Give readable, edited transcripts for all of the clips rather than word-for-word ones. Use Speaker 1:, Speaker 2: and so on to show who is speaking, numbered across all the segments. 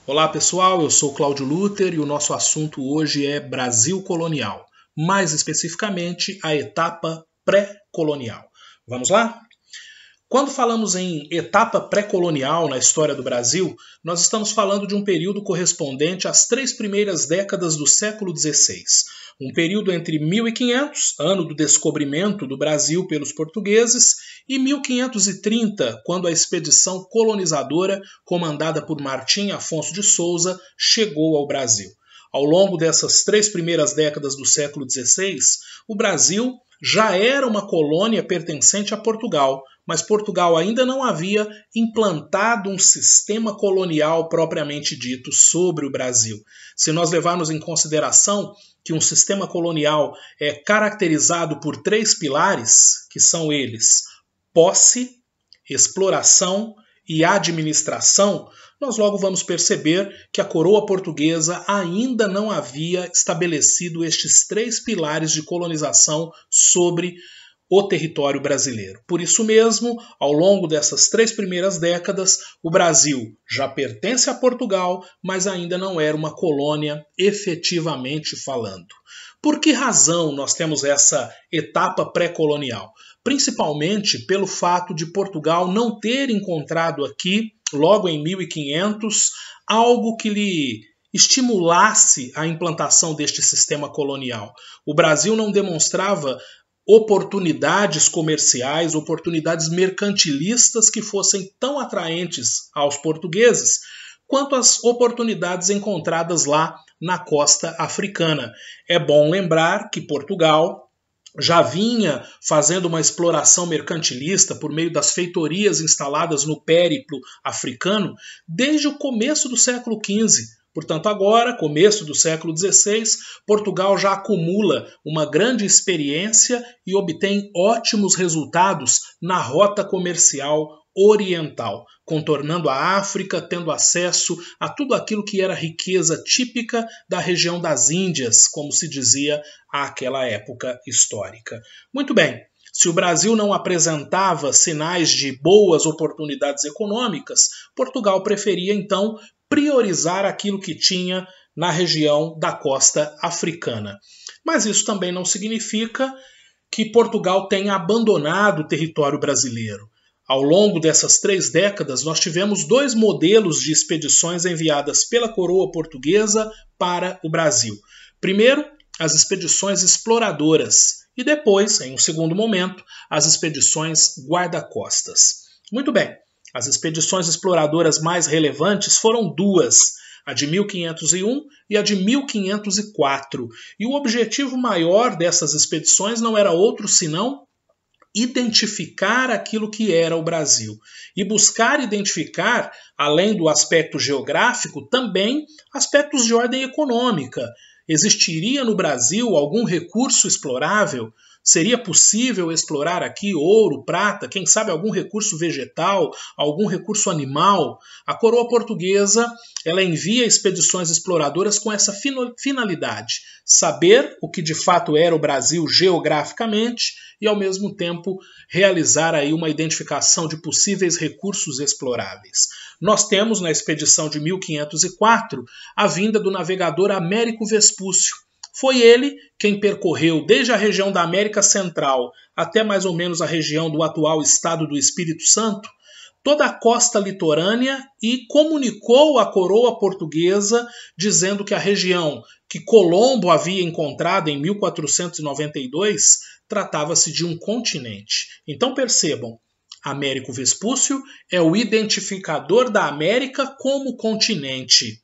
Speaker 1: Olá pessoal, eu sou Cláudio Luther e o nosso assunto hoje é Brasil colonial, mais especificamente a etapa pré-colonial. Vamos lá? Quando falamos em etapa pré-colonial na história do Brasil, nós estamos falando de um período correspondente às 3 primeiras décadas do século XVI. Um período entre 1500, ano do descobrimento do Brasil pelos portugueses, e 1530, quando a expedição colonizadora, comandada por Martim Afonso de Souza, chegou ao Brasil. Ao longo dessas 3 primeiras décadas do século XVI, o Brasil já era uma colônia pertencente a Portugal, mas Portugal ainda não havia implantado um sistema colonial propriamente dito sobre o Brasil. Se nós levarmos em consideração que um sistema colonial é caracterizado por 3 pilares, que são eles: posse, exploração e administração, nós logo vamos perceber que a coroa portuguesa ainda não havia estabelecido estes 3 pilares de colonização sobre o território brasileiro. Por isso mesmo, ao longo dessas 3 primeiras décadas, o Brasil já pertence a Portugal, mas ainda não era uma colônia efetivamente falando. Por que razão nós temos essa etapa pré-colonial? Principalmente pelo fato de Portugal não ter encontrado aqui, logo em 1500, algo que lhe estimulasse a implantação deste sistema colonial. O Brasil não demonstrava oportunidades comerciais, oportunidades mercantilistas que fossem tão atraentes aos portugueses quanto as oportunidades encontradas lá na costa africana. É bom lembrar que Portugal já vinha fazendo uma exploração mercantilista por meio das feitorias instaladas no périplo africano desde o começo do século XV. Portanto, agora, começo do século XVI, Portugal já acumula uma grande experiência e obtém ótimos resultados na rota comercial oriental, contornando a África, tendo acesso a tudo aquilo que era riqueza típica da região das Índias, como se dizia àquela época histórica. Muito bem. Se o Brasil não apresentava sinais de boas oportunidades econômicas, Portugal preferia então priorizar aquilo que tinha na região da costa africana. Mas isso também não significa que Portugal tenha abandonado o território brasileiro. Ao longo dessas 3 décadas, nós tivemos 2 modelos de expedições enviadas pela coroa portuguesa para o Brasil. Primeiro, as expedições exploradoras e depois, em um segundo momento, as expedições guarda-costas. Muito bem. As expedições exploradoras mais relevantes foram 2, a de 1501 e a de 1504. E o objetivo maior dessas expedições não era outro senão identificar aquilo que era o Brasil. E buscar identificar, além do aspecto geográfico, também aspectos de ordem econômica. Existiria no Brasil algum recurso explorável? Seria possível explorar aqui ouro, prata, quem sabe algum recurso vegetal, algum recurso animal? A coroa portuguesa, ela envia expedições exploradoras com essa finalidade: saber o que de fato era o Brasil geograficamente e, ao mesmo tempo, realizar aí uma identificação de possíveis recursos exploráveis. Nós temos na expedição de 1504 a vinda do navegador Américo Vespúcio. Foi ele quem percorreu desde a região da América Central até mais ou menos a região do atual estado do Espírito Santo, toda a costa litorânea, e comunicou à coroa portuguesa dizendo que a região que Colombo havia encontrado em 1492 tratava-se de um continente. Então percebam, Américo Vespúcio é o identificador da América como continente.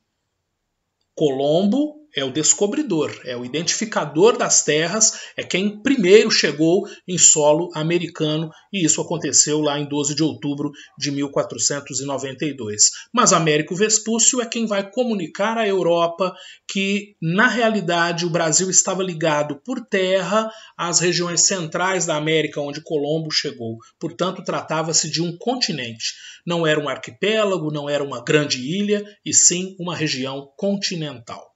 Speaker 1: Colombo é o descobridor, é o identificador das terras, é quem primeiro chegou em solo americano, e isso aconteceu lá em 12 de outubro de 1492. Mas Américo Vespúcio é quem vai comunicar à Europa que, na realidade, o Brasil estava ligado por terra às regiões centrais da América onde Colombo chegou. Portanto, tratava-se de um continente. Não era um arquipélago, não era uma grande ilha, e sim uma região continental.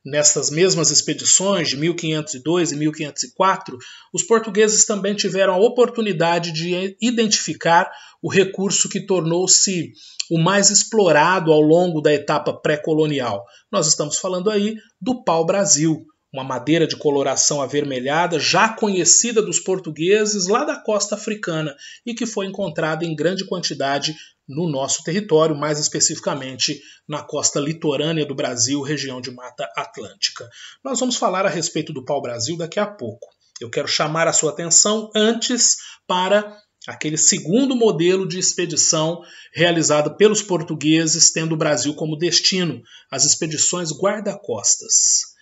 Speaker 1: nessas mesmas expedições de 1502 e 1504, os portugueses também tiveram a oportunidade de identificar o recurso que tornou-se o mais explorado ao longo da etapa pré-colonial. Nós estamos falando aí do pau-brasil, uma madeira de coloração avermelhada já conhecida dos portugueses lá da costa africana e que foi encontrada em grande quantidade no nosso território, mais especificamente na costa litorânea do Brasil, região de Mata Atlântica. Nós vamos falar a respeito do pau-brasil daqui a pouco. Eu quero chamar a sua atenção antes para aquele segundo modelo de expedição realizado pelos portugueses, tendo o Brasil como destino, as expedições guarda-costas.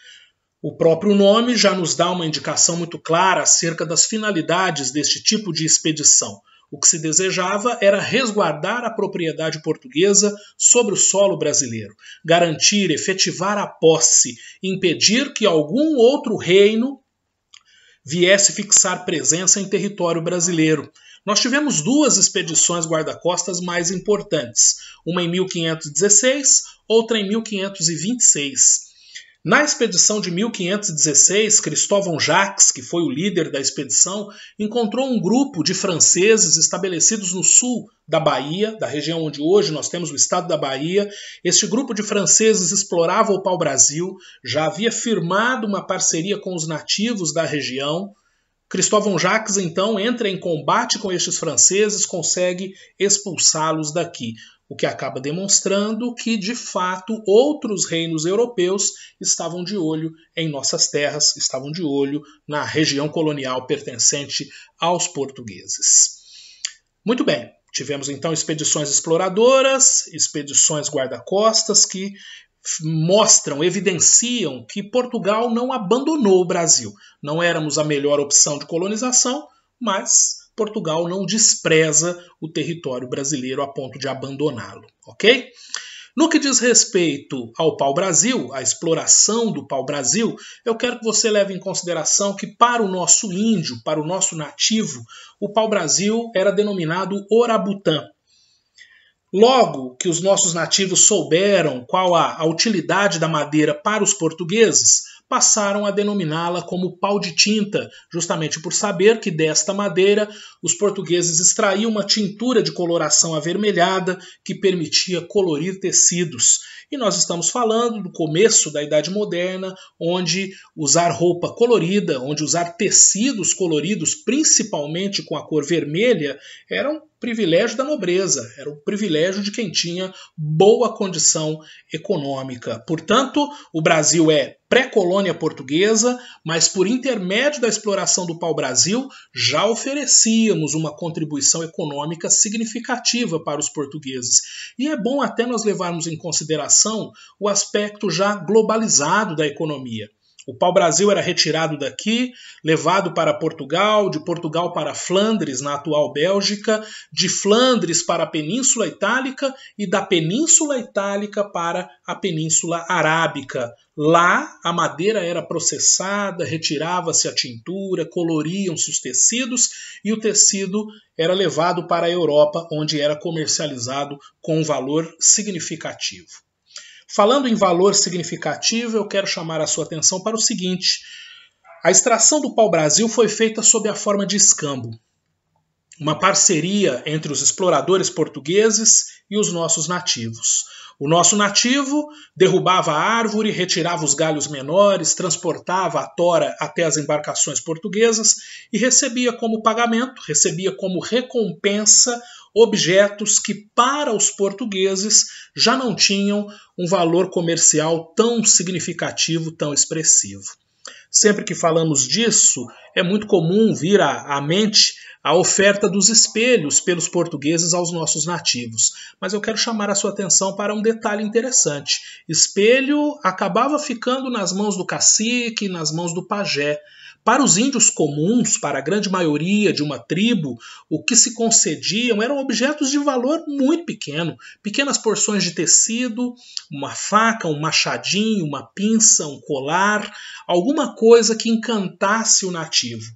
Speaker 1: O próprio nome já nos dá uma indicação muito clara acerca das finalidades deste tipo de expedição. O que se desejava era resguardar a propriedade portuguesa sobre o solo brasileiro, garantir, efetivar a posse, impedir que algum outro reino viesse fixar presença em território brasileiro. Nós tivemos duas expedições guarda-costas mais importantes, uma em 1516, outra em 1526. Na expedição de 1516, Cristóvão Jacques, que foi o líder da expedição, encontrou um grupo de franceses estabelecidos no sul da Bahia, da região onde hoje nós temos o estado da Bahia. Este grupo de franceses explorava o pau-brasil, já havia firmado uma parceria com os nativos da região. Cristóvão Jacques, então, entra em combate com estes franceses, consegue expulsá-los daqui, o que acaba demonstrando que, de fato, outros reinos europeus estavam de olho em nossas terras, estavam de olho na região colonial pertencente aos portugueses. Muito bem, tivemos então expedições exploradoras, expedições guarda-costas que mostram, evidenciam que Portugal não abandonou o Brasil. Não éramos a melhor opção de colonização, mas Portugal não despreza o território brasileiro a ponto de abandoná-lo, ok? No que diz respeito ao pau-brasil, à exploração do pau-brasil, eu quero que você leve em consideração que para o nosso índio, para o nosso nativo, o pau-brasil era denominado orabutã. Logo que os nossos nativos souberam qual a utilidade da madeira para os portugueses, passaram a denominá-la como pau de tinta, justamente por saber que desta madeira os portugueses extraíam uma tintura de coloração avermelhada que permitia colorir tecidos. E nós estamos falando do começo da Idade Moderna, onde usar roupa colorida, onde usar tecidos coloridos, principalmente com a cor vermelha, era um privilégio da nobreza, era o privilégio de quem tinha boa condição econômica. Portanto, o Brasil é pré-colônia portuguesa, mas por intermédio da exploração do pau-brasil já oferecíamos uma contribuição econômica significativa para os portugueses. E é bom até nós levarmos em consideração o aspecto já globalizado da economia. O pau-brasil era retirado daqui, levado para Portugal, de Portugal para Flandres, na atual Bélgica, de Flandres para a Península Itálica e da Península Itálica para a Península Arábica. Lá, a madeira era processada, retirava-se a tintura, coloriam-se os tecidos e o tecido era levado para a Europa, onde era comercializado com um valor significativo. Falando em valor significativo, eu quero chamar a sua atenção para o seguinte: a extração do pau-brasil foi feita sob a forma de escambo, uma parceria entre os exploradores portugueses e os nossos nativos. O nosso nativo derrubava a árvore, retirava os galhos menores, transportava a tora até as embarcações portuguesas e recebia como pagamento, recebia como recompensa objetos que para os portugueses já não tinham um valor comercial tão significativo, tão expressivo. Sempre que falamos disso, é muito comum vir à mente a oferta dos espelhos pelos portugueses aos nossos nativos. Mas eu quero chamar a sua atenção para um detalhe interessante. Espelho acabava ficando nas mãos do cacique, nas mãos do pajé. Para os índios comuns, para a grande maioria de uma tribo, o que se concediam eram objetos de valor muito pequeno. Pequenas porções de tecido, uma faca, um machadinho, uma pinça, um colar, alguma coisa que encantasse o nativo.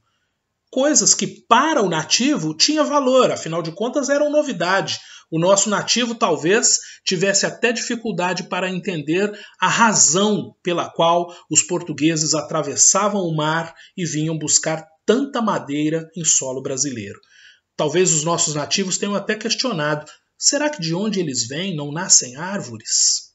Speaker 1: coisas que para o nativo tinha valor, afinal de contas eram novidade. O nosso nativo talvez tivesse até dificuldade para entender a razão pela qual os portugueses atravessavam o mar e vinham buscar tanta madeira em solo brasileiro. Talvez os nossos nativos tenham até questionado: será que de onde eles vêm não nascem árvores?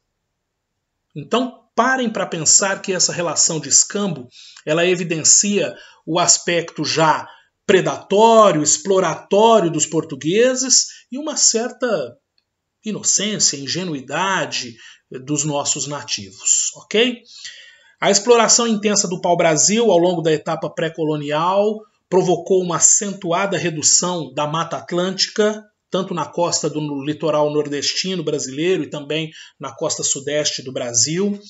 Speaker 1: Então parem para pensar que essa relação de escambo ela evidencia o aspecto já predatório, exploratório dos portugueses e uma certa inocência, ingenuidade dos nossos nativos, ok? A exploração intensa do pau-brasil ao longo da etapa pré-colonial provocou uma acentuada redução da Mata Atlântica, tanto na costa do litoral nordestino brasileiro e também na costa sudeste do Brasil.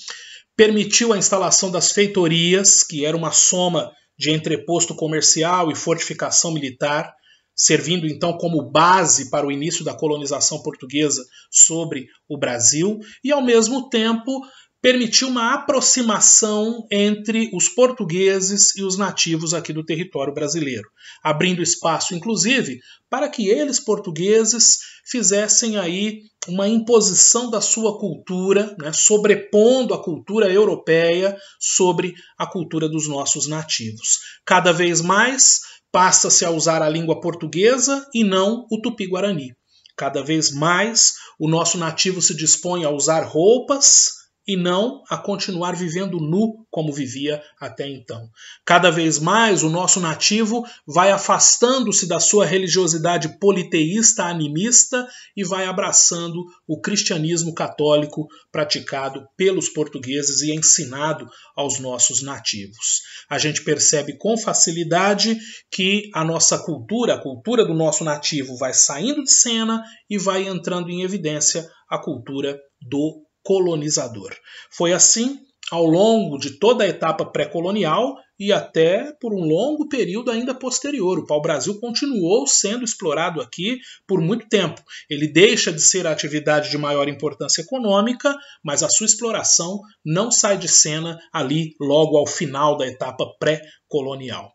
Speaker 1: Permitiu a instalação das feitorias, que era uma soma de entreposto comercial e fortificação militar, servindo então como base para o início da colonização portuguesa sobre o Brasil, e ao mesmo tempo permitiu uma aproximação entre os portugueses e os nativos aqui do território brasileiro, abrindo espaço, inclusive, para que eles, portugueses, fizessem aí uma imposição da sua cultura, né, sobrepondo a cultura europeia sobre a cultura dos nossos nativos. Cada vez mais passa-se a usar a língua portuguesa e não o tupi-guarani. Cada vez mais o nosso nativo se dispõe a usar roupas e não a continuar vivendo nu como vivia até então. Cada vez mais o nosso nativo vai afastando-se da sua religiosidade politeísta, animista e vai abraçando o cristianismo católico praticado pelos portugueses e ensinado aos nossos nativos. A gente percebe com facilidade que a nossa cultura, a cultura do nosso nativo, vai saindo de cena e vai entrando em evidência a cultura do colonizador. Foi assim ao longo de toda a etapa pré-colonial e até por um longo período ainda posterior. O pau-brasil continuou sendo explorado aqui por muito tempo. Ele deixa de ser a atividade de maior importância econômica, mas a sua exploração não sai de cena ali logo ao final da etapa pré-colonial.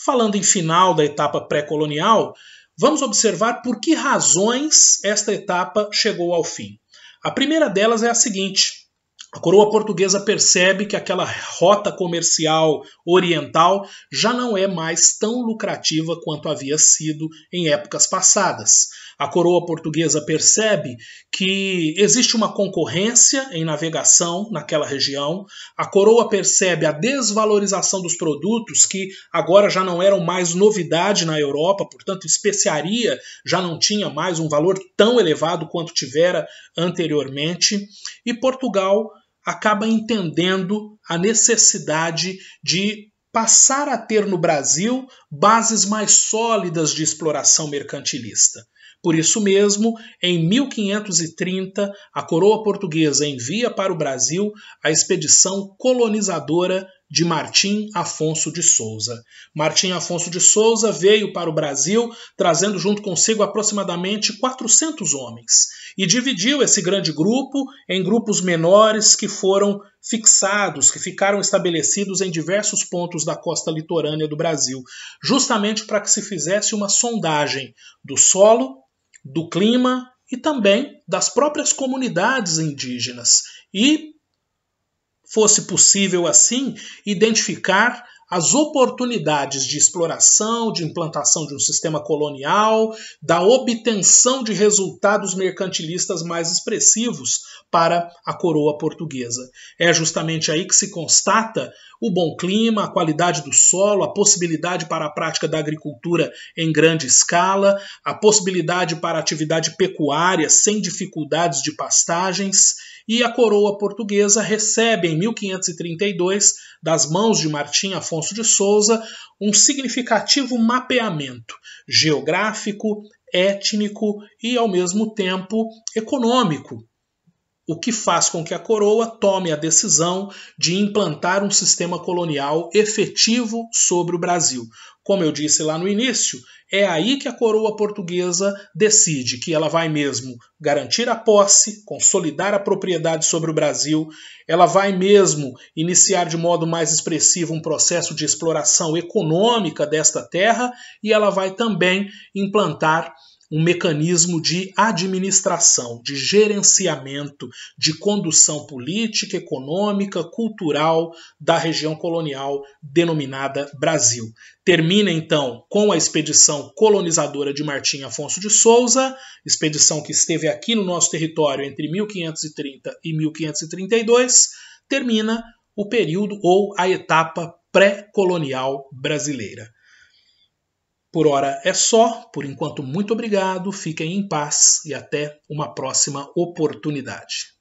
Speaker 1: Falando em final da etapa pré-colonial, vamos observar por que razões esta etapa chegou ao fim. A primeira delas é a seguinte: a coroa portuguesa percebe que aquela rota comercial oriental já não é mais tão lucrativa quanto havia sido em épocas passadas. A coroa portuguesa percebe que existe uma concorrência em navegação naquela região. A coroa percebe a desvalorização dos produtos que agora já não eram mais novidade na Europa, portanto, especiaria já não tinha mais um valor tão elevado quanto tivera anteriormente. E Portugal acaba entendendo a necessidade de passar a ter no Brasil bases mais sólidas de exploração mercantilista. Por isso mesmo, em 1530, a coroa portuguesa envia para o Brasil a expedição colonizadora de Martim Afonso de Souza. Martim Afonso de Souza veio para o Brasil trazendo junto consigo aproximadamente 400 homens e dividiu esse grande grupo em grupos menores que foram fixados, que ficaram estabelecidos em diversos pontos da costa litorânea do Brasil, justamente para que se fizesse uma sondagem do solo, do clima e também das próprias comunidades indígenas e fosse possível, assim, identificar as oportunidades de exploração, de implantação de um sistema colonial, da obtenção de resultados mercantilistas mais expressivos para a coroa portuguesa. É justamente aí que se constata o bom clima, a qualidade do solo, a possibilidade para a prática da agricultura em grande escala, a possibilidade para a atividade pecuária sem dificuldades de pastagens, e a coroa portuguesa recebe em 1532, das mãos de Martim Afonso de Souza, um significativo mapeamento geográfico, étnico e, ao mesmo tempo, econômico o que faz com que a coroa tome a decisão de implantar um sistema colonial efetivo sobre o Brasil. Como eu disse lá no início, é aí que a coroa portuguesa decide que ela vai mesmo garantir a posse, consolidar a propriedade sobre o Brasil, ela vai mesmo iniciar de modo mais expressivo um processo de exploração econômica desta terra e ela vai também implantar um mecanismo de administração, de gerenciamento, de condução política, econômica, cultural da região colonial denominada Brasil. Termina então com a expedição colonizadora de Martim Afonso de Souza, expedição que esteve aqui no nosso território entre 1530 e 1532, termina o período ou a etapa pré-colonial brasileira. Por hora é só, por enquanto muito obrigado, fiquem em paz e até uma próxima oportunidade.